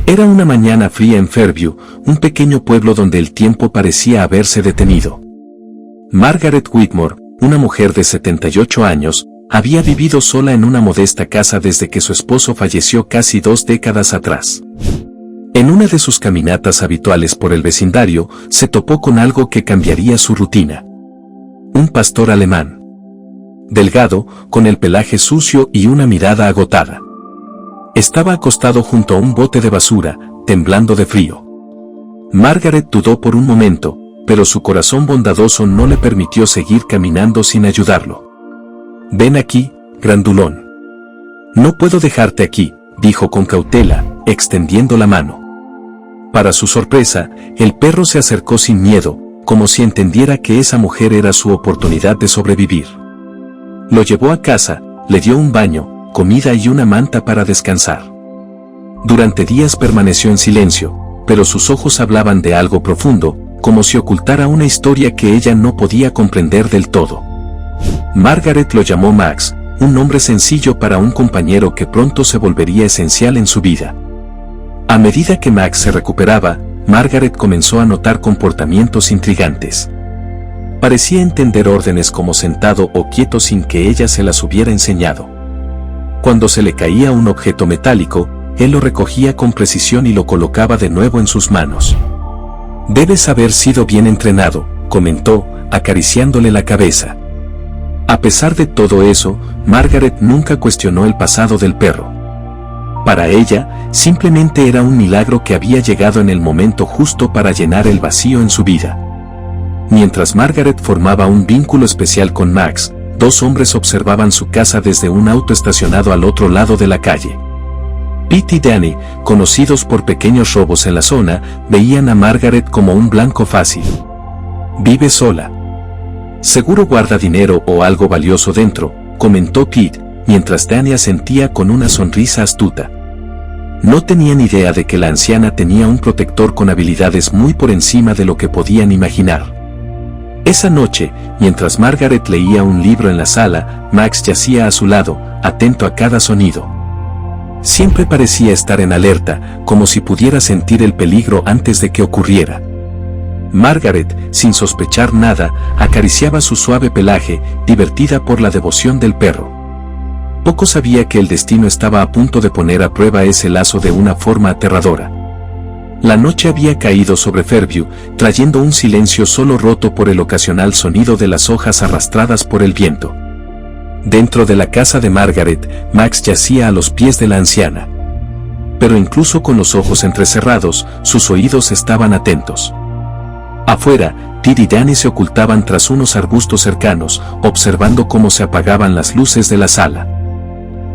Era una mañana fría en Fairview, un pequeño pueblo donde el tiempo parecía haberse detenido. Margaret Whitmore, una mujer de 78 años, había vivido sola en una modesta casa desde que su esposo falleció casi 2 décadas atrás. En una de sus caminatas habituales por el vecindario, se topó con algo que cambiaría su rutina. Un pastor alemán. Delgado, con el pelaje sucio y una mirada agotada. Estaba acostado junto a un bote de basura, temblando de frío. Margaret dudó por un momento, pero su corazón bondadoso no le permitió seguir caminando sin ayudarlo. «Ven aquí, grandulón». «No puedo dejarte aquí», dijo con cautela, extendiendo la mano. Para su sorpresa, el perro se acercó sin miedo, como si entendiera que esa mujer era su oportunidad de sobrevivir. Lo llevó a casa, le dio un baño, comida y una manta para descansar. Durante días permaneció en silencio, pero sus ojos hablaban de algo profundo, como si ocultara una historia que ella no podía comprender del todo. Margaret lo llamó Max, un nombre sencillo para un compañero que pronto se volvería esencial en su vida. A medida que Max se recuperaba, Margaret comenzó a notar comportamientos intrigantes. Parecía entender órdenes como sentado o quieto sin que ella se las hubiera enseñado. Cuando se le caía un objeto metálico, él lo recogía con precisión y lo colocaba de nuevo en sus manos. «Debes haber sido bien entrenado», comentó, acariciándole la cabeza. A pesar de todo eso, Margaret nunca cuestionó el pasado del perro. Para ella, simplemente era un milagro que había llegado en el momento justo para llenar el vacío en su vida. Mientras Margaret formaba un vínculo especial con Max, 2 hombres observaban su casa desde un auto estacionado al otro lado de la calle. Pete y Danny, conocidos por pequeños robos en la zona, veían a Margaret como un blanco fácil. «Vive sola. Seguro guarda dinero o algo valioso dentro», comentó Pete, mientras Danny asentía con una sonrisa astuta. No tenían idea de que la anciana tenía un protector con habilidades muy por encima de lo que podían imaginar. Esa noche, mientras Margaret leía un libro en la sala, Max yacía a su lado, atento a cada sonido. Siempre parecía estar en alerta, como si pudiera sentir el peligro antes de que ocurriera. Margaret, sin sospechar nada, acariciaba su suave pelaje, divertida por la devoción del perro. Poco sabía que el destino estaba a punto de poner a prueba ese lazo de una forma aterradora. La noche había caído sobre Fairview, trayendo un silencio solo roto por el ocasional sonido de las hojas arrastradas por el viento. Dentro de la casa de Margaret, Max yacía a los pies de la anciana. Pero incluso con los ojos entrecerrados, sus oídos estaban atentos. Afuera, Pete y Danny se ocultaban tras unos arbustos cercanos, observando cómo se apagaban las luces de la sala.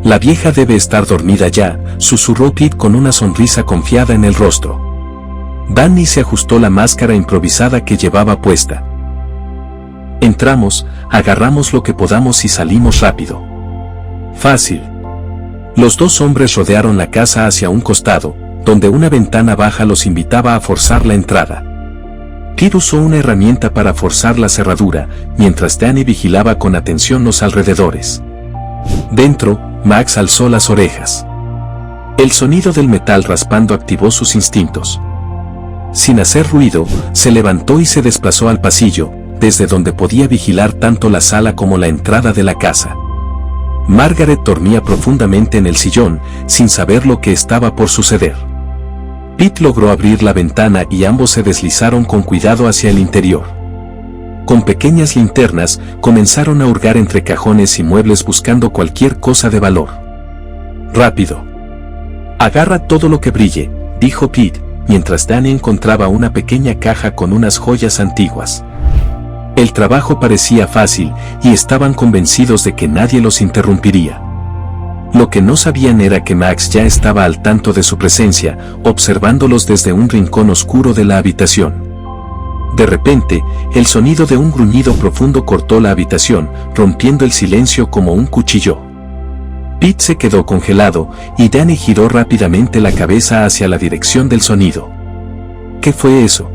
«La vieja debe estar dormida ya», susurró Pete con una sonrisa confiada en el rostro. Danny se ajustó la máscara improvisada que llevaba puesta. «Entramos, agarramos lo que podamos y salimos rápido». «Fácil». Los 2 hombres rodearon la casa hacia un costado, donde una ventana baja los invitaba a forzar la entrada. Pete usó una herramienta para forzar la cerradura, mientras Danny vigilaba con atención los alrededores. Dentro, Max alzó las orejas. El sonido del metal raspando activó sus instintos. Sin hacer ruido, se levantó y se desplazó al pasillo, desde donde podía vigilar tanto la sala como la entrada de la casa. Margaret dormía profundamente en el sillón, sin saber lo que estaba por suceder. Pete logró abrir la ventana y ambos se deslizaron con cuidado hacia el interior. Con pequeñas linternas, comenzaron a hurgar entre cajones y muebles buscando cualquier cosa de valor. «Rápido. Agarra todo lo que brille», dijo Pete, mientras Danny encontraba una pequeña caja con unas joyas antiguas. El trabajo parecía fácil, y estaban convencidos de que nadie los interrumpiría. Lo que no sabían era que Max ya estaba al tanto de su presencia, observándolos desde un rincón oscuro de la habitación. De repente, el sonido de un gruñido profundo cortó la habitación, rompiendo el silencio como un cuchillo. Pete se quedó congelado, y Danny giró rápidamente la cabeza hacia la dirección del sonido. «¿Qué fue eso?»,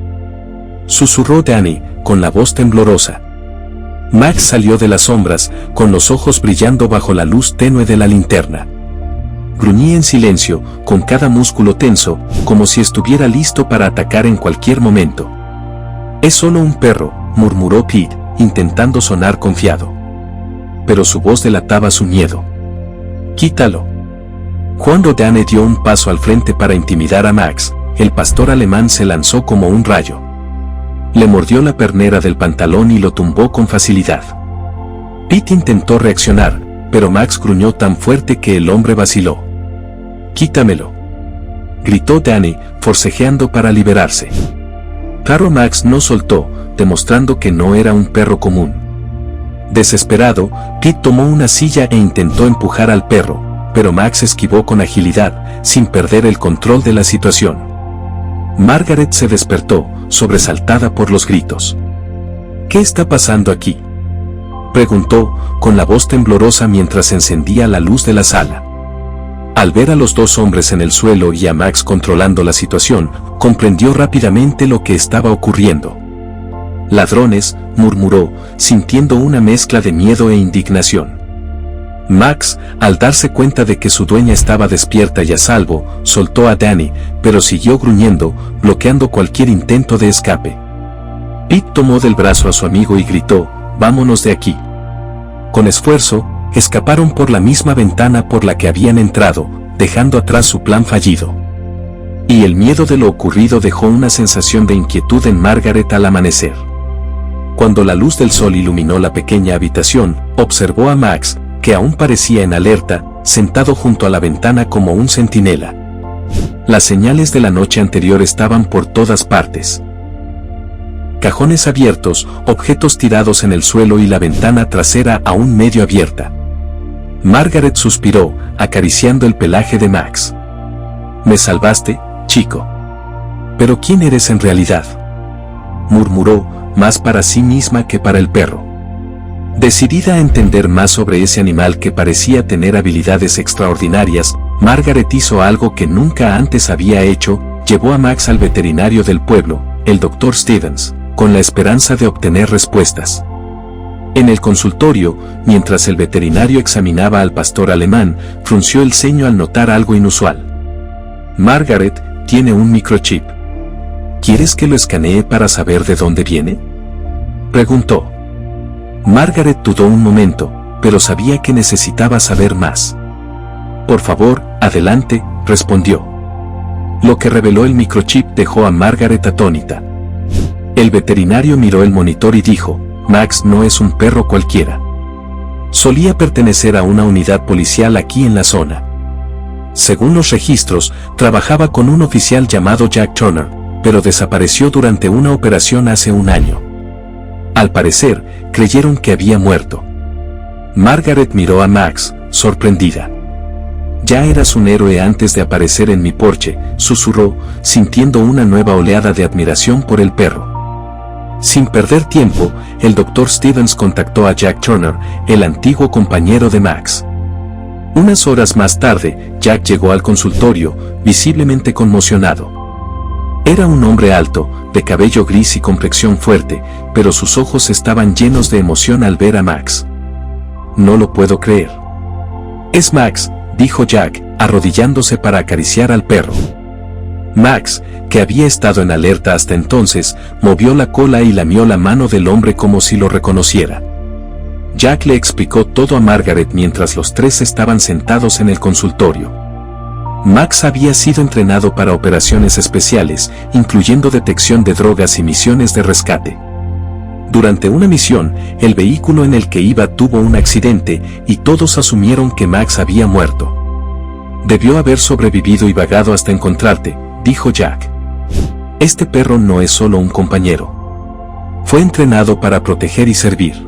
susurró Danny, con la voz temblorosa. Max salió de las sombras, con los ojos brillando bajo la luz tenue de la linterna. gruñía en silencio, con cada músculo tenso, como si estuviera listo para atacar en cualquier momento. «Es solo un perro», murmuró Pete, intentando sonar confiado. Pero su voz delataba su miedo. «Quítalo». Cuando Danny dio un paso al frente para intimidar a Max, el pastor alemán se lanzó como un rayo. Le mordió la pernera del pantalón y lo tumbó con facilidad. Pete intentó reaccionar, pero Max gruñó tan fuerte que el hombre vaciló. «Quítamelo», gritó Danny, forcejeando para liberarse. Pero Max no soltó, demostrando que no era un perro común. Desesperado, Pete tomó una silla e intentó empujar al perro, pero Max esquivó con agilidad, sin perder el control de la situación. Margaret se despertó, sobresaltada por los gritos. «¿Qué está pasando aquí?», preguntó, con la voz temblorosa mientras encendía la luz de la sala. Al ver a los dos hombres en el suelo y a Max controlando la situación, comprendió rápidamente lo que estaba ocurriendo. «Ladrones», murmuró, sintiendo una mezcla de miedo e indignación. Max, al darse cuenta de que su dueña estaba despierta y a salvo, soltó a Danny, pero siguió gruñendo, bloqueando cualquier intento de escape. Pete tomó del brazo a su amigo y gritó: «Vámonos de aquí». Con esfuerzo, escaparon por la misma ventana por la que habían entrado, dejando atrás su plan fallido. Y el miedo de lo ocurrido dejó una sensación de inquietud en Margaret al amanecer. Cuando la luz del sol iluminó la pequeña habitación, observó a Max, que aún parecía en alerta, sentado junto a la ventana como un centinela. Las señales de la noche anterior estaban por todas partes. Cajones abiertos, objetos tirados en el suelo y la ventana trasera aún medio abierta. Margaret suspiró, acariciando el pelaje de Max. «Me salvaste, chico». «¿Pero quién eres en realidad?», murmuró, más para sí misma que para el perro. Decidida a entender más sobre ese animal que parecía tener habilidades extraordinarias, Margaret hizo algo que nunca antes había hecho: llevó a Max al veterinario del pueblo, el Dr. Stevens, con la esperanza de obtener respuestas. En el consultorio, mientras el veterinario examinaba al pastor alemán, frunció el ceño al notar algo inusual. «Margaret, tiene un microchip. ¿Quieres que lo escanee para saber de dónde viene?», preguntó. Margaret dudó un momento, pero sabía que necesitaba saber más. «Por favor, adelante», respondió. Lo que reveló el microchip dejó a Margaret atónita. El veterinario miró el monitor y dijo: «Max no es un perro cualquiera. Solía pertenecer a una unidad policial aquí en la zona. Según los registros, trabajaba con un oficial llamado Jack Turner, pero desapareció durante una operación hace un año. Al parecer, creyeron que había muerto». Margaret miró a Max, sorprendida. «Ya eras un héroe antes de aparecer en mi porche», susurró, sintiendo una nueva oleada de admiración por el perro. Sin perder tiempo, el Dr. Stevens contactó a Jack Turner, el antiguo compañero de Max. Unas horas más tarde, Jack llegó al consultorio, visiblemente conmocionado. Era un hombre alto, de cabello gris y complexión fuerte, pero sus ojos estaban llenos de emoción al ver a Max. «No lo puedo creer». «Es Max», dijo Jack, arrodillándose para acariciar al perro. Max, que había estado en alerta hasta entonces, movió la cola y lamió la mano del hombre como si lo reconociera. Jack le explicó todo a Margaret mientras los tres estaban sentados en el consultorio. Max había sido entrenado para operaciones especiales, incluyendo detección de drogas y misiones de rescate. Durante una misión, el vehículo en el que iba tuvo un accidente y todos asumieron que Max había muerto. «Debió haber sobrevivido y vagado hasta encontrarte», dijo Jack. «Este perro no es solo un compañero. Fue entrenado para proteger y servir.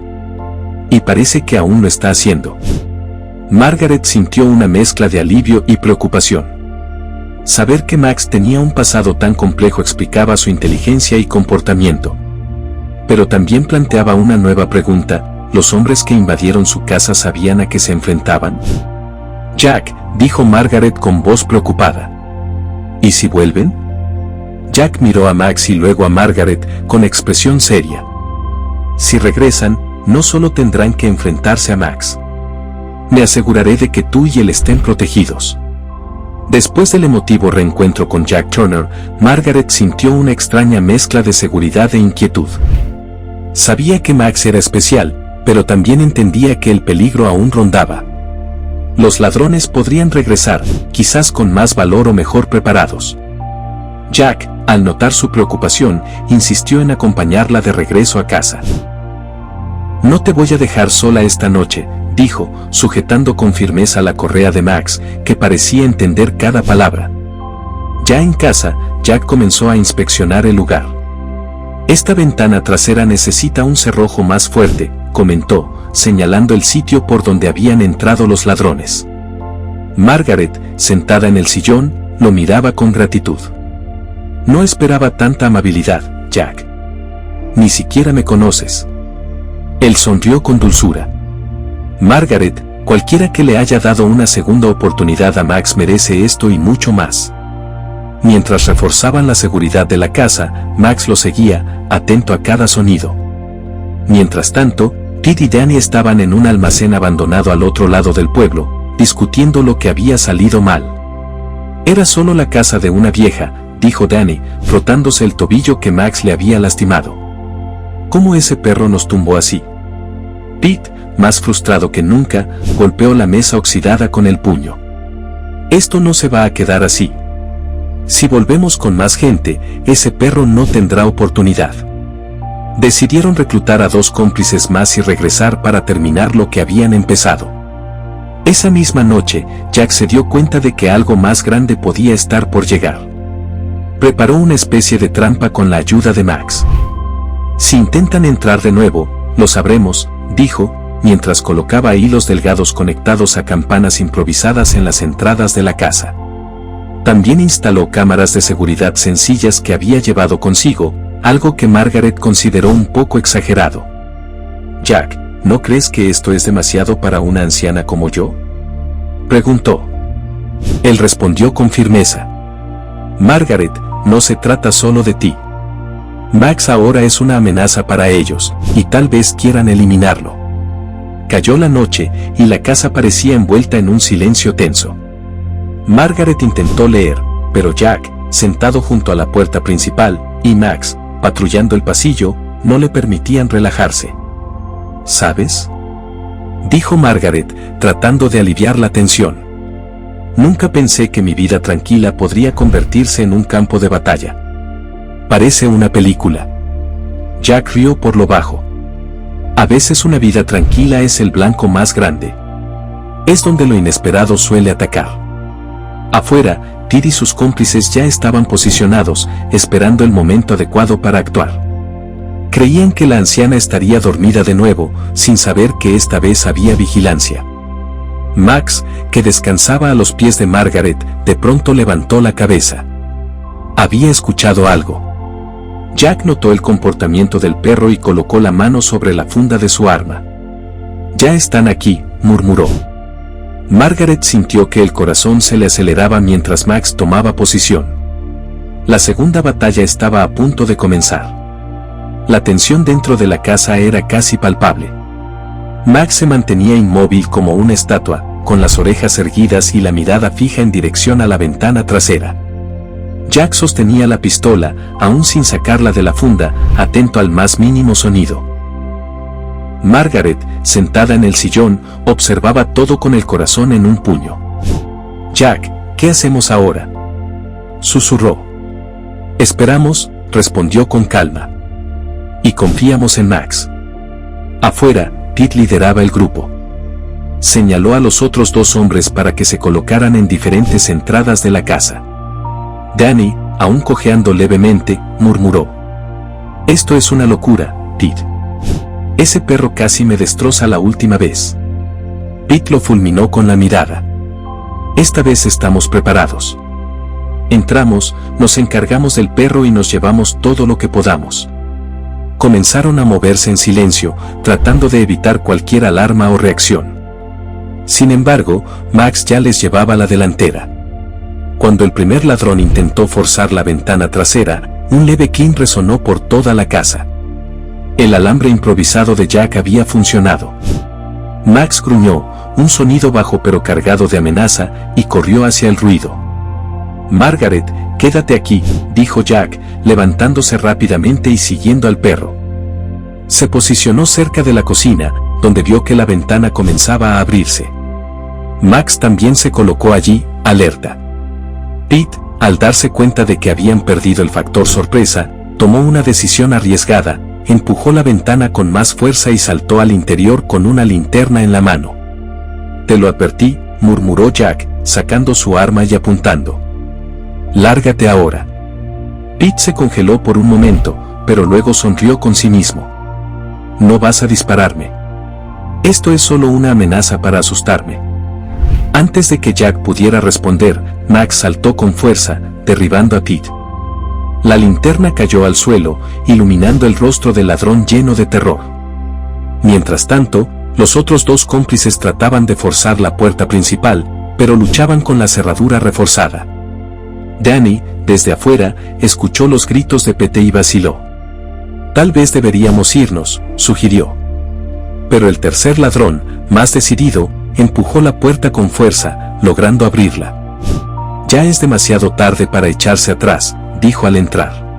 Y parece que aún lo está haciendo». Margaret sintió una mezcla de alivio y preocupación. Saber que Max tenía un pasado tan complejo explicaba su inteligencia y comportamiento. Pero también planteaba una nueva pregunta: ¿los hombres que invadieron su casa sabían a qué se enfrentaban? «Jack», dijo Margaret con voz preocupada. «¿Y si vuelven?». Jack miró a Max y luego a Margaret con expresión seria. «Si regresan, no solo tendrán que enfrentarse a Max. Me aseguraré de que tú y él estén protegidos». Después del emotivo reencuentro con Jack Turner, Margaret sintió una extraña mezcla de seguridad e inquietud. Sabía que Max era especial, pero también entendía que el peligro aún rondaba. Los ladrones podrían regresar, quizás con más valor o mejor preparados. Jack, al notar su preocupación, insistió en acompañarla de regreso a casa. «No te voy a dejar sola esta noche», dijo, sujetando con firmeza la correa de Max, que parecía entender cada palabra. Ya en casa, Jack comenzó a inspeccionar el lugar. «Esta ventana trasera necesita un cerrojo más fuerte», comentó, señalando el sitio por donde habían entrado los ladrones. Margaret, sentada en el sillón, lo miraba con gratitud. «No esperaba tanta amabilidad, Jack. Ni siquiera me conoces». Él sonrió con dulzura. «Margaret, cualquiera que le haya dado una segunda oportunidad a Max merece esto y mucho más». Mientras reforzaban la seguridad de la casa, Max lo seguía, atento a cada sonido. Mientras tanto, Pete y Danny estaban en un almacén abandonado al otro lado del pueblo, discutiendo lo que había salido mal. «Era solo la casa de una vieja», dijo Danny, frotándose el tobillo que Max le había lastimado. «¿Cómo ese perro nos tumbó así?». Pete, más frustrado que nunca, golpeó la mesa oxidada con el puño. «Esto no se va a quedar así. Si volvemos con más gente, ese perro no tendrá oportunidad». Decidieron reclutar a 2 cómplices más y regresar para terminar lo que habían empezado. Esa misma noche, Jack se dio cuenta de que algo más grande podía estar por llegar. Preparó una especie de trampa con la ayuda de Max. «Si intentan entrar de nuevo, lo sabremos», dijo, mientras colocaba hilos delgados conectados a campanas improvisadas en las entradas de la casa. También instaló cámaras de seguridad sencillas que había llevado consigo, algo que Margaret consideró un poco exagerado. «Jack, ¿no crees que esto es demasiado para una anciana como yo?», preguntó. Él respondió con firmeza. «Margaret, no se trata solo de ti. Max ahora es una amenaza para ellos, y tal vez quieran eliminarlo». Cayó la noche, y la casa parecía envuelta en un silencio tenso. Margaret intentó leer, pero Jack, sentado junto a la puerta principal, y Max, patrullando el pasillo, no le permitían relajarse. «¿Sabes?», dijo Margaret, tratando de aliviar la tensión. «Nunca pensé que mi vida tranquila podría convertirse en un campo de batalla. Parece una película». Jack rió por lo bajo. «A veces una vida tranquila es el blanco más grande. Es donde lo inesperado suele atacar». Afuera, Ted y sus cómplices ya estaban posicionados, esperando el momento adecuado para actuar. Creían que la anciana estaría dormida de nuevo, sin saber que esta vez había vigilancia. Max, que descansaba a los pies de Margaret, de pronto levantó la cabeza. Había escuchado algo. Jack notó el comportamiento del perro y colocó la mano sobre la funda de su arma. «Ya están aquí», murmuró. Margaret sintió que el corazón se le aceleraba mientras Max tomaba posición. La segunda batalla estaba a punto de comenzar. La tensión dentro de la casa era casi palpable. Max se mantenía inmóvil como una estatua, con las orejas erguidas y la mirada fija en dirección a la ventana trasera. Jack sostenía la pistola, aún sin sacarla de la funda, atento al más mínimo sonido. Margaret, sentada en el sillón, observaba todo con el corazón en un puño. «Jack, ¿qué hacemos ahora?», susurró. «Esperamos», respondió con calma. «Y confiamos en Max». Afuera, Pete lideraba el grupo. Señaló a los otros 2 hombres para que se colocaran en diferentes entradas de la casa. Danny, aún cojeando levemente, murmuró. «Esto es una locura, Pete. Ese perro casi me destroza la última vez». Pete lo fulminó con la mirada. «Esta vez estamos preparados. Entramos, nos encargamos del perro y nos llevamos todo lo que podamos». Comenzaron a moverse en silencio, tratando de evitar cualquier alarma o reacción. Sin embargo, Max ya les llevaba la delantera. Cuando el primer ladrón intentó forzar la ventana trasera, un leve clink resonó por toda la casa. El alambre improvisado de Jack había funcionado. Max gruñó, un sonido bajo pero cargado de amenaza, y corrió hacia el ruido. Margaret, quédate aquí, dijo Jack, levantándose rápidamente y siguiendo al perro. Se posicionó cerca de la cocina, donde vio que la ventana comenzaba a abrirse. Max también se colocó allí, alerta. Pete, al darse cuenta de que habían perdido el factor sorpresa, tomó una decisión arriesgada, empujó la ventana con más fuerza y saltó al interior con una linterna en la mano. «Te lo advertí», murmuró Jack, sacando su arma y apuntando. «Lárgate ahora». Pete se congeló por un momento, pero luego sonrió con sí mismo. «No vas a dispararme. Esto es solo una amenaza para asustarme». Antes de que Jack pudiera responder, Max saltó con fuerza, derribando a Pete. La linterna cayó al suelo, iluminando el rostro del ladrón lleno de terror. Mientras tanto, los otros dos cómplices trataban de forzar la puerta principal, pero luchaban con la cerradura reforzada. Danny, desde afuera, escuchó los gritos de Pete y vaciló. «Tal vez deberíamos irnos», sugirió. Pero el tercer ladrón, más decidido, empujó la puerta con fuerza, logrando abrirla. «Ya es demasiado tarde para echarse atrás», dijo al entrar.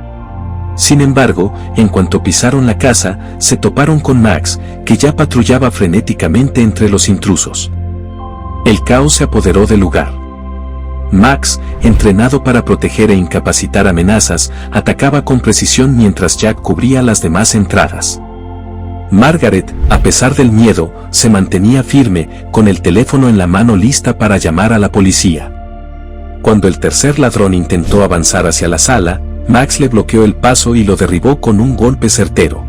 Sin embargo, en cuanto pisaron la casa, se toparon con Max, que ya patrullaba frenéticamente entre los intrusos. El caos se apoderó del lugar. Max, entrenado para proteger e incapacitar amenazas, atacaba con precisión mientras Jack cubría las demás entradas. Margaret, a pesar del miedo, se mantenía firme, con el teléfono en la mano lista para llamar a la policía. Cuando el tercer ladrón intentó avanzar hacia la sala, Max le bloqueó el paso y lo derribó con un golpe certero.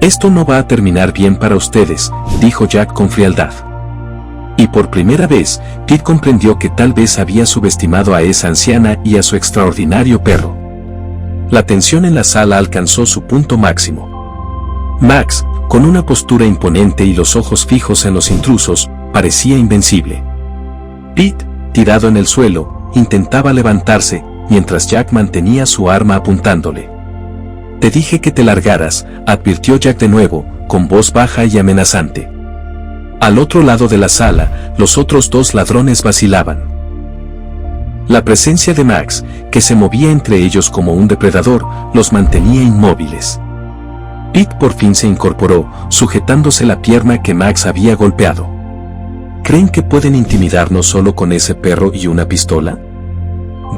«Esto no va a terminar bien para ustedes», dijo Jack con frialdad. Y por primera vez, Pete comprendió que tal vez había subestimado a esa anciana y a su extraordinario perro. La tensión en la sala alcanzó su punto máximo. Max, con una postura imponente y los ojos fijos en los intrusos, parecía invencible. Pete, tirado en el suelo, intentaba levantarse, mientras Jack mantenía su arma apuntándole. «Te dije que te largaras», advirtió Jack de nuevo, con voz baja y amenazante. Al otro lado de la sala, los otros dos ladrones vacilaban. La presencia de Max, que se movía entre ellos como un depredador, los mantenía inmóviles. Pete por fin se incorporó, sujetándose la pierna que Max había golpeado. «¿Creen que pueden intimidarnos solo con ese perro y una pistola?»,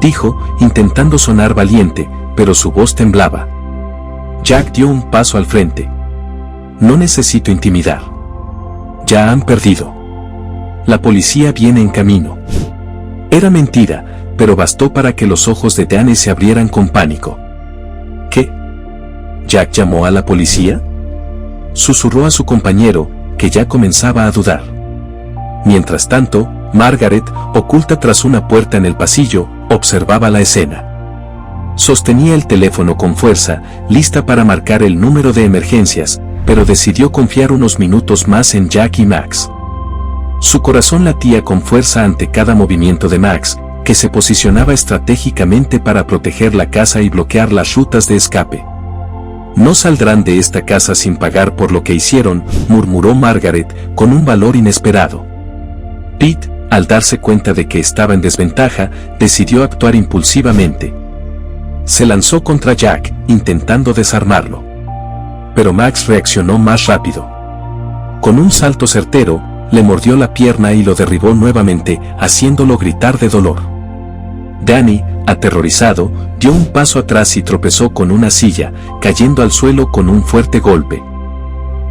dijo, intentando sonar valiente, pero su voz temblaba. Jack dio un paso al frente. «No necesito intimidar. Ya han perdido. La policía viene en camino». Era mentira, pero bastó para que los ojos de Danny se abrieran con pánico. «¿Qué? ¿Jack llamó a la policía?», susurró a su compañero, que ya comenzaba a dudar. Mientras tanto, Margaret, oculta tras una puerta en el pasillo, observaba la escena. Sostenía el teléfono con fuerza, lista para marcar el número de emergencias, pero decidió confiar unos minutos más en Jack y Max. Su corazón latía con fuerza ante cada movimiento de Max, que se posicionaba estratégicamente para proteger la casa y bloquear las rutas de escape. «No saldrán de esta casa sin pagar por lo que hicieron», murmuró Margaret, con un valor inesperado. Pete, al darse cuenta de que estaba en desventaja, decidió actuar impulsivamente. Se lanzó contra Jack, intentando desarmarlo. Pero Max reaccionó más rápido. Con un salto certero, le mordió la pierna y lo derribó nuevamente, haciéndolo gritar de dolor. Danny, aterrorizado, dio un paso atrás y tropezó con una silla, cayendo al suelo con un fuerte golpe.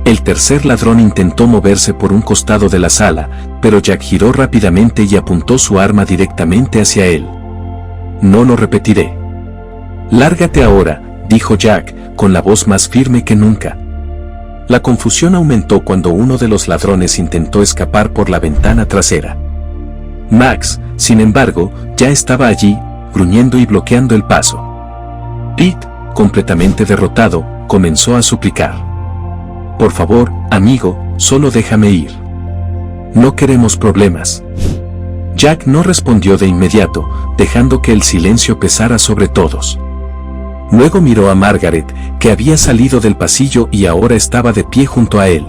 El tercer ladrón intentó moverse por un costado de la sala, pero Jack giró rápidamente y apuntó su arma directamente hacia él. «No lo repetiré». «Lárgate ahora», dijo Jack, con la voz más firme que nunca. La confusión aumentó cuando uno de los ladrones intentó escapar por la ventana trasera. Max, sin embargo, ya estaba allí, gruñendo y bloqueando el paso. Pete, completamente derrotado, comenzó a suplicar. «Por favor, amigo, solo déjame ir. No queremos problemas». Jack no respondió de inmediato, dejando que el silencio pesara sobre todos. Luego miró a Margaret, que había salido del pasillo y ahora estaba de pie junto a él.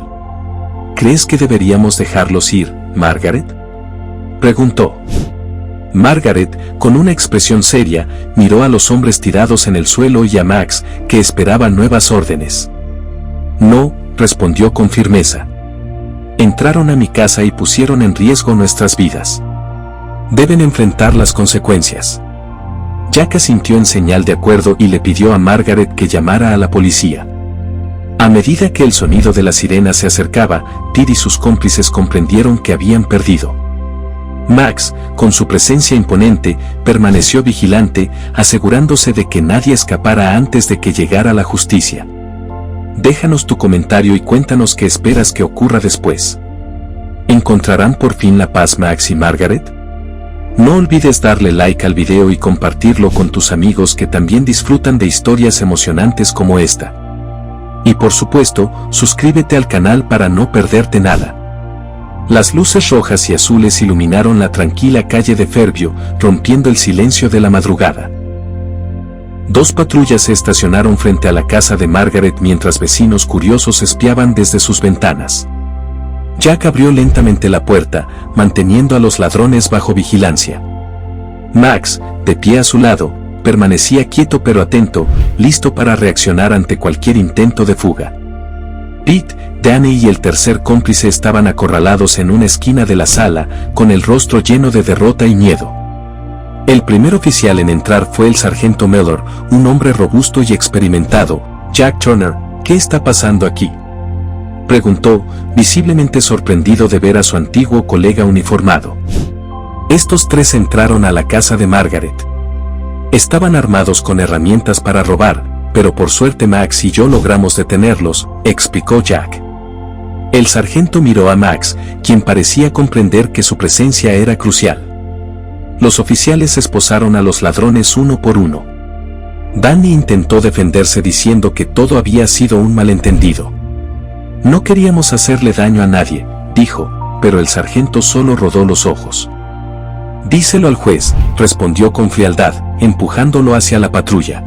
«¿Crees que deberíamos dejarlos ir, Margaret?», preguntó. Margaret, con una expresión seria, miró a los hombres tirados en el suelo y a Max, que esperaba nuevas órdenes. No, respondió con firmeza. Entraron a mi casa y pusieron en riesgo nuestras vidas. Deben enfrentar las consecuencias. Jack asintió en señal de acuerdo y le pidió a Margaret que llamara a la policía. A medida que el sonido de la sirena se acercaba, Ted y sus cómplices comprendieron que habían perdido. Max, con su presencia imponente, permaneció vigilante, asegurándose de que nadie escapara antes de que llegara la justicia. Déjanos tu comentario y cuéntanos qué esperas que ocurra después. ¿Encontrarán por fin la paz Max y Margaret? No olvides darle like al video y compartirlo con tus amigos que también disfrutan de historias emocionantes como esta. Y por supuesto, suscríbete al canal para no perderte nada. Las luces rojas y azules iluminaron la tranquila calle de Fairview, rompiendo el silencio de la madrugada. Dos patrullas se estacionaron frente a la casa de Margaret mientras vecinos curiosos espiaban desde sus ventanas. Jack abrió lentamente la puerta, manteniendo a los ladrones bajo vigilancia. Max, de pie a su lado, permanecía quieto pero atento, listo para reaccionar ante cualquier intento de fuga. Pete, Danny y el tercer cómplice estaban acorralados en una esquina de la sala, con el rostro lleno de derrota y miedo. El primer oficial en entrar fue el sargento Mellor, un hombre robusto y experimentado. «Jack Turner, ¿qué está pasando aquí?», preguntó, visiblemente sorprendido de ver a su antiguo colega uniformado. Estos tres entraron a la casa de Margaret. Estaban armados con herramientas para robar, pero por suerte Max y yo logramos detenerlos, explicó Jack. El sargento miró a Max, quien parecía comprender que su presencia era crucial. Los oficiales esposaron a los ladrones uno por uno. Danny intentó defenderse diciendo que todo había sido un malentendido. No queríamos hacerle daño a nadie, dijo, pero el sargento solo rodó los ojos. Díselo al juez, respondió con frialdad, empujándolo hacia la patrulla.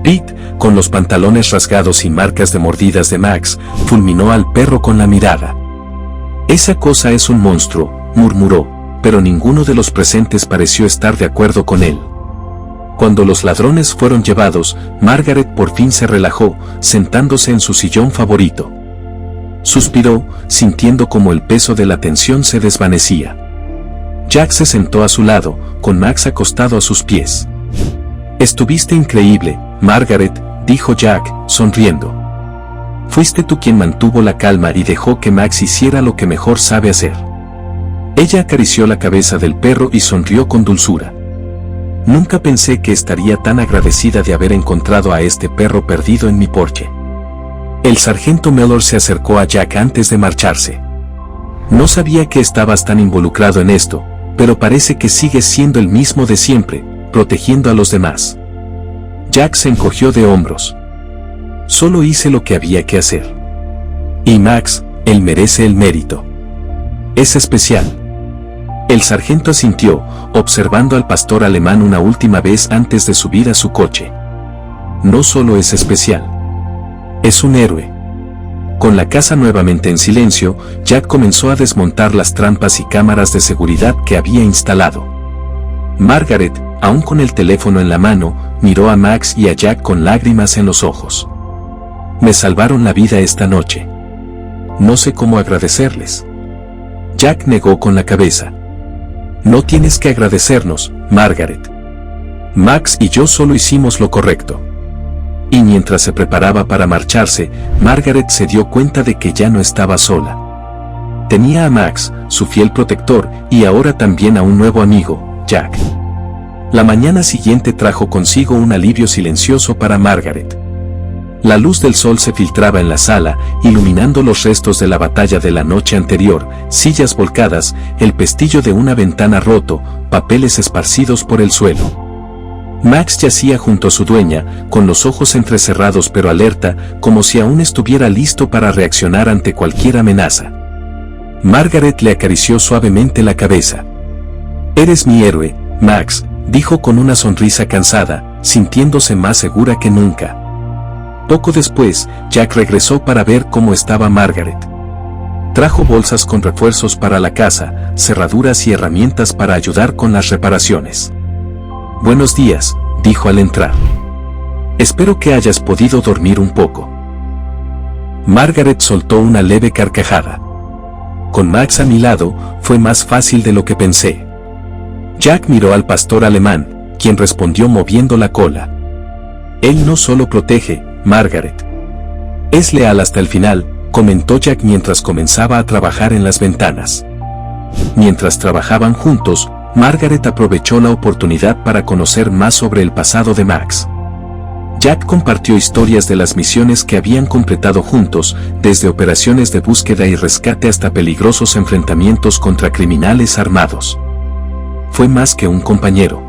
Pete, con los pantalones rasgados y marcas de mordidas de Max, fulminó al perro con la mirada. Esa cosa es un monstruo, murmuró, pero ninguno de los presentes pareció estar de acuerdo con él. Cuando los ladrones fueron llevados, Margaret por fin se relajó, sentándose en su sillón favorito. Suspiró, sintiendo como el peso de la tensión se desvanecía. Jack se sentó a su lado, con Max acostado a sus pies. «Estuviste increíble, Margaret», dijo Jack, sonriendo. «Fuiste tú quien mantuvo la calma y dejó que Max hiciera lo que mejor sabe hacer». Ella acarició la cabeza del perro y sonrió con dulzura. «Nunca pensé que estaría tan agradecida de haber encontrado a este perro perdido en mi porche». El sargento Mellor se acercó a Jack antes de marcharse. «No sabía que estabas tan involucrado en esto, pero parece que sigues siendo el mismo de siempre, protegiendo a los demás». Jack se encogió de hombros. «Solo hice lo que había que hacer. Y Max, él merece el mérito. Es especial». El sargento asintió, observando al pastor alemán una última vez antes de subir a su coche. «No solo es especial. Es un héroe». Con la casa nuevamente en silencio, Jack comenzó a desmontar las trampas y cámaras de seguridad que había instalado. Margaret, aún con el teléfono en la mano, miró a Max y a Jack con lágrimas en los ojos. «Me salvaron la vida esta noche. No sé cómo agradecerles». Jack negó con la cabeza. «No tienes que agradecernos, Margaret. Max y yo solo hicimos lo correcto». Y mientras se preparaba para marcharse, Margaret se dio cuenta de que ya no estaba sola. Tenía a Max, su fiel protector, y ahora también a un nuevo amigo, Jack. La mañana siguiente trajo consigo un alivio silencioso para Margaret. La luz del sol se filtraba en la sala, iluminando los restos de la batalla de la noche anterior, sillas volcadas, el pestillo de una ventana roto, papeles esparcidos por el suelo. Max yacía junto a su dueña, con los ojos entrecerrados pero alerta, como si aún estuviera listo para reaccionar ante cualquier amenaza. Margaret le acarició suavemente la cabeza. «Eres mi héroe, Max», dijo con una sonrisa cansada, sintiéndose más segura que nunca. Poco después, Jack regresó para ver cómo estaba Margaret. Trajo bolsas con refuerzos para la casa, cerraduras y herramientas para ayudar con las reparaciones. «Buenos días», dijo al entrar. «Espero que hayas podido dormir un poco». Margaret soltó una leve carcajada. «Con Max a mi lado, fue más fácil de lo que pensé». Jack miró al pastor alemán, quien respondió moviendo la cola. «Él no solo protege, Margaret. Es leal hasta el final», comentó Jack mientras comenzaba a trabajar en las ventanas. Mientras trabajaban juntos, Margaret aprovechó la oportunidad para conocer más sobre el pasado de Max. Jack compartió historias de las misiones que habían completado juntos, desde operaciones de búsqueda y rescate hasta peligrosos enfrentamientos contra criminales armados. «Fue más que un compañero.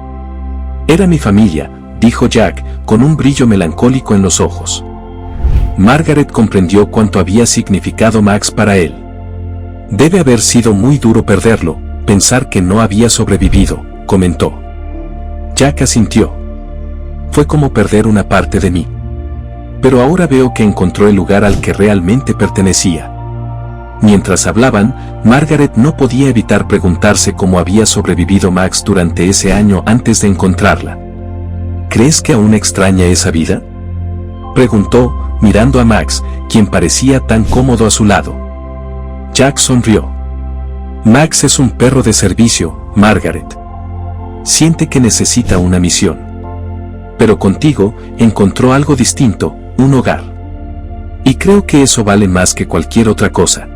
Era mi familia», dijo Jack, con un brillo melancólico en los ojos. Margaret comprendió cuánto había significado Max para él. «Debe haber sido muy duro perderlo, pensar que no había sobrevivido», comentó. Jack asintió. «Fue como perder una parte de mí. Pero ahora veo que encontró el lugar al que realmente pertenecía». Mientras hablaban, Margaret no podía evitar preguntarse cómo había sobrevivido Max durante ese año antes de encontrarla. «¿Crees que aún extraña esa vida?», preguntó, mirando a Max, quien parecía tan cómodo a su lado. Jack sonrió. «Max es un perro de servicio, Margaret. Siente que necesita una misión. Pero contigo, encontró algo distinto, un hogar. Y creo que eso vale más que cualquier otra cosa».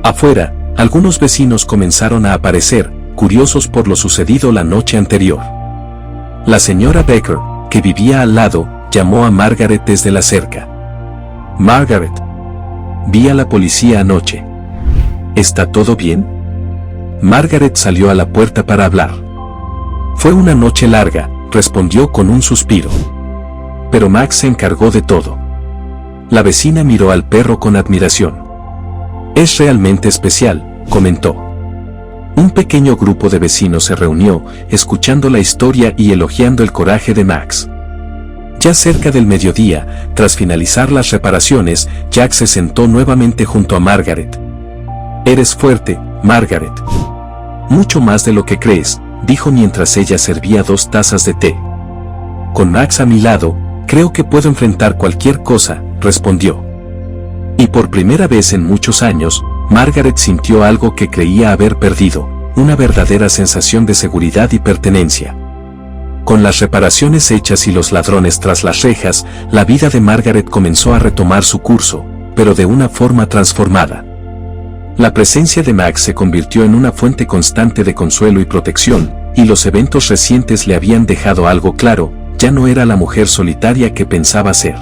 Afuera, algunos vecinos comenzaron a aparecer, curiosos por lo sucedido la noche anterior. La señora Becker, que vivía al lado, llamó a Margaret desde la cerca. «Margaret, vi a la policía anoche. ¿Está todo bien?». Margaret salió a la puerta para hablar. «Fue una noche larga», respondió con un suspiro. «Pero Max se encargó de todo». La vecina miró al perro con admiración. «Es realmente especial», comentó. Un pequeño grupo de vecinos se reunió, escuchando la historia y elogiando el coraje de Max. Ya cerca del mediodía, tras finalizar las reparaciones, Jack se sentó nuevamente junto a Margaret. «Eres fuerte, Margaret. Mucho más de lo que crees», dijo mientras ella servía 2 tazas de té. «Con Max a mi lado, creo que puedo enfrentar cualquier cosa», respondió. Y por primera vez en muchos años, Margaret sintió algo que creía haber perdido, una verdadera sensación de seguridad y pertenencia. Con las reparaciones hechas y los ladrones tras las rejas, la vida de Margaret comenzó a retomar su curso, pero de una forma transformada. La presencia de Max se convirtió en una fuente constante de consuelo y protección, y los eventos recientes le habían dejado algo claro: ya no era la mujer solitaria que pensaba ser.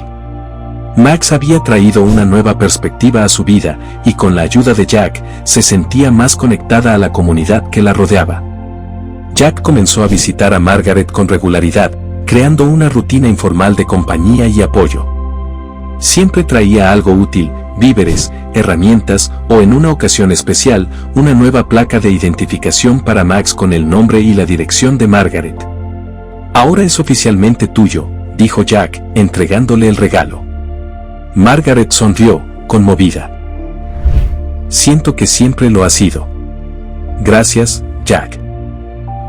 Max había traído una nueva perspectiva a su vida, y con la ayuda de Jack, se sentía más conectada a la comunidad que la rodeaba. Jack comenzó a visitar a Margaret con regularidad, creando una rutina informal de compañía y apoyo. Siempre traía algo útil, víveres, herramientas, o en una ocasión especial, una nueva placa de identificación para Max con el nombre y la dirección de Margaret. «Ahora es oficialmente tuyo», dijo Jack, entregándole el regalo. Margaret sonrió, conmovida. «Siento que siempre lo ha sido». «Gracias, Jack».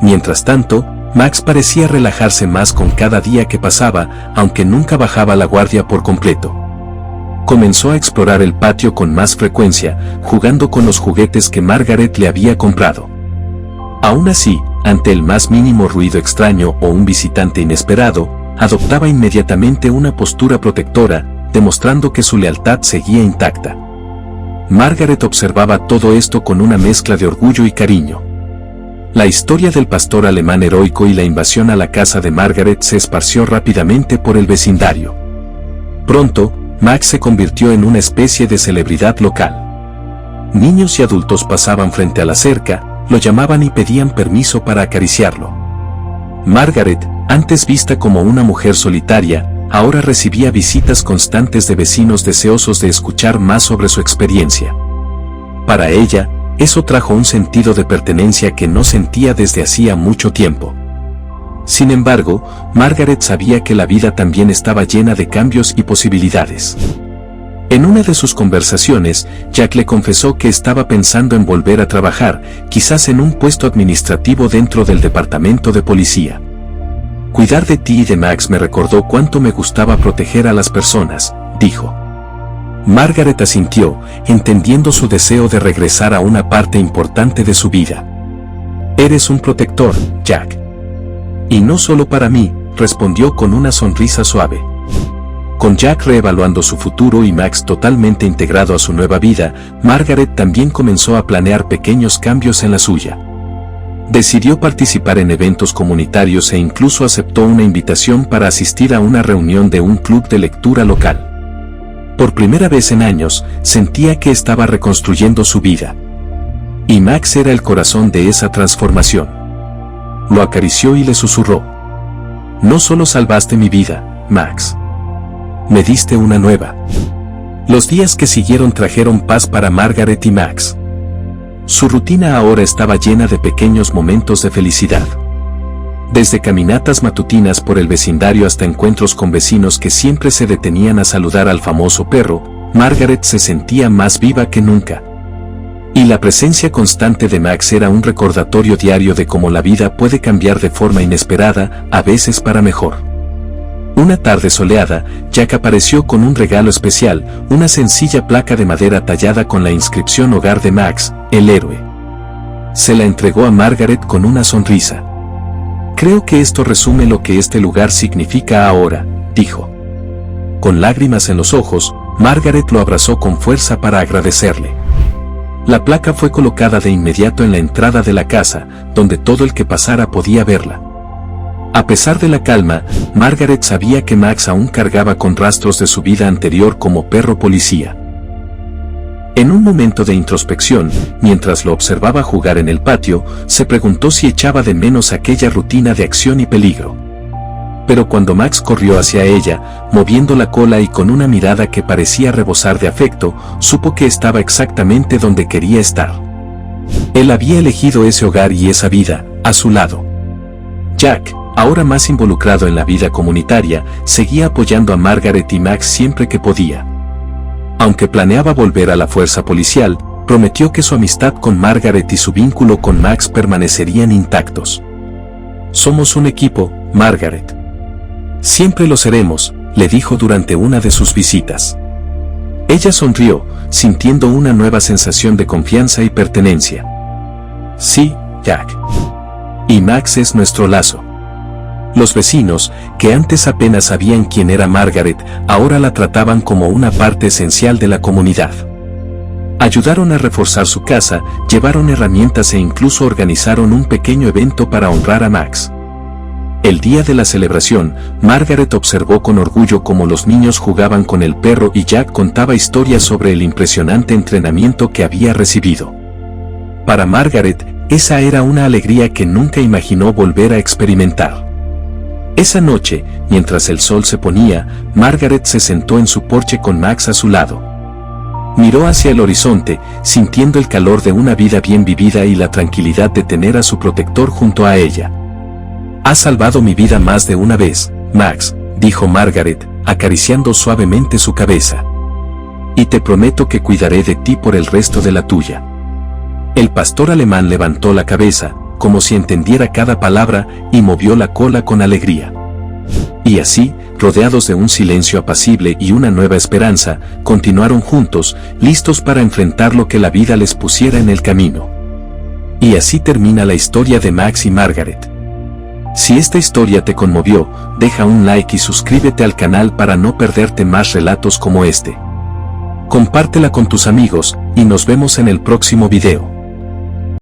Mientras tanto, Max parecía relajarse más con cada día que pasaba, aunque nunca bajaba la guardia por completo. Comenzó a explorar el patio con más frecuencia, jugando con los juguetes que Margaret le había comprado. Aún así, ante el más mínimo ruido extraño o un visitante inesperado, adoptaba inmediatamente una postura protectora, demostrando que su lealtad seguía intacta. Margaret observaba todo esto con una mezcla de orgullo y cariño. La historia del pastor alemán heroico y la invasión a la casa de Margaret se esparció rápidamente por el vecindario. Pronto, Max se convirtió en una especie de celebridad local. Niños y adultos pasaban frente a la cerca, lo llamaban y pedían permiso para acariciarlo. Margaret, antes vista como una mujer solitaria, ahora recibía visitas constantes de vecinos deseosos de escuchar más sobre su experiencia. Para ella, eso trajo un sentido de pertenencia que no sentía desde hacía mucho tiempo. Sin embargo, Margaret sabía que la vida también estaba llena de cambios y posibilidades. En una de sus conversaciones, Jack le confesó que estaba pensando en volver a trabajar, quizás en un puesto administrativo dentro del departamento de policía. Cuidar de ti y de Max me recordó cuánto me gustaba proteger a las personas, dijo. Margaret asintió, entendiendo su deseo de regresar a una parte importante de su vida. Eres un protector, Jack. Y no solo para mí, respondió con una sonrisa suave. Con Jack reevaluando su futuro y Max totalmente integrado a su nueva vida, Margaret también comenzó a planear pequeños cambios en la suya. Decidió participar en eventos comunitarios e incluso aceptó una invitación para asistir a una reunión de un club de lectura local. Por primera vez en años, sentía que estaba reconstruyendo su vida. Y Max era el corazón de esa transformación. Lo acarició y le susurró. No solo salvaste mi vida, Max. Me diste una nueva. Los días que siguieron trajeron paz para Margaret y Max. Su rutina ahora estaba llena de pequeños momentos de felicidad. Desde caminatas matutinas por el vecindario hasta encuentros con vecinos que siempre se detenían a saludar al famoso perro, Margaret se sentía más viva que nunca. Y la presencia constante de Max era un recordatorio diario de cómo la vida puede cambiar de forma inesperada, a veces para mejor. Una tarde soleada, Jack apareció con un regalo especial, una sencilla placa de madera tallada con la inscripción Hogar de Max, el héroe. Se la entregó a Margaret con una sonrisa. Creo que esto resume lo que este lugar significa ahora, dijo. Con lágrimas en los ojos, Margaret lo abrazó con fuerza para agradecerle. La placa fue colocada de inmediato en la entrada de la casa, donde todo el que pasara podía verla. A pesar de la calma, Margaret sabía que Max aún cargaba con rastros de su vida anterior como perro policía. En un momento de introspección, mientras lo observaba jugar en el patio, se preguntó si echaba de menos aquella rutina de acción y peligro. Pero cuando Max corrió hacia ella, moviendo la cola y con una mirada que parecía rebosar de afecto, supo que estaba exactamente donde quería estar. Él había elegido ese hogar y esa vida, a su lado. Jack, ahora más involucrado en la vida comunitaria, seguía apoyando a Margaret y Max siempre que podía. Aunque planeaba volver a la fuerza policial, prometió que su amistad con Margaret y su vínculo con Max permanecerían intactos. Somos un equipo, Margaret. Siempre lo seremos, le dijo durante una de sus visitas. Ella sonrió, sintiendo una nueva sensación de confianza y pertenencia. Sí, Jack. Y Max es nuestro lazo. Los vecinos, que antes apenas sabían quién era Margaret, ahora la trataban como una parte esencial de la comunidad. Ayudaron a reforzar su casa, llevaron herramientas e incluso organizaron un pequeño evento para honrar a Max. El día de la celebración, Margaret observó con orgullo cómo los niños jugaban con el perro y Jack contaba historias sobre el impresionante entrenamiento que había recibido. Para Margaret, esa era una alegría que nunca imaginó volver a experimentar. Esa noche, mientras el sol se ponía, Margaret se sentó en su porche con Max a su lado. Miró hacia el horizonte, sintiendo el calor de una vida bien vivida y la tranquilidad de tener a su protector junto a ella. Has salvado mi vida más de una vez, Max, dijo Margaret, acariciando suavemente su cabeza. Y te prometo que cuidaré de ti por el resto de la tuya. El pastor alemán levantó la cabeza, como si entendiera cada palabra, y movió la cola con alegría. Y así, rodeados de un silencio apacible y una nueva esperanza, continuaron juntos, listos para enfrentar lo que la vida les pusiera en el camino. Y así termina la historia de Max y Margaret. Si esta historia te conmovió, deja un like y suscríbete al canal para no perderte más relatos como este. Compártela con tus amigos, y nos vemos en el próximo video.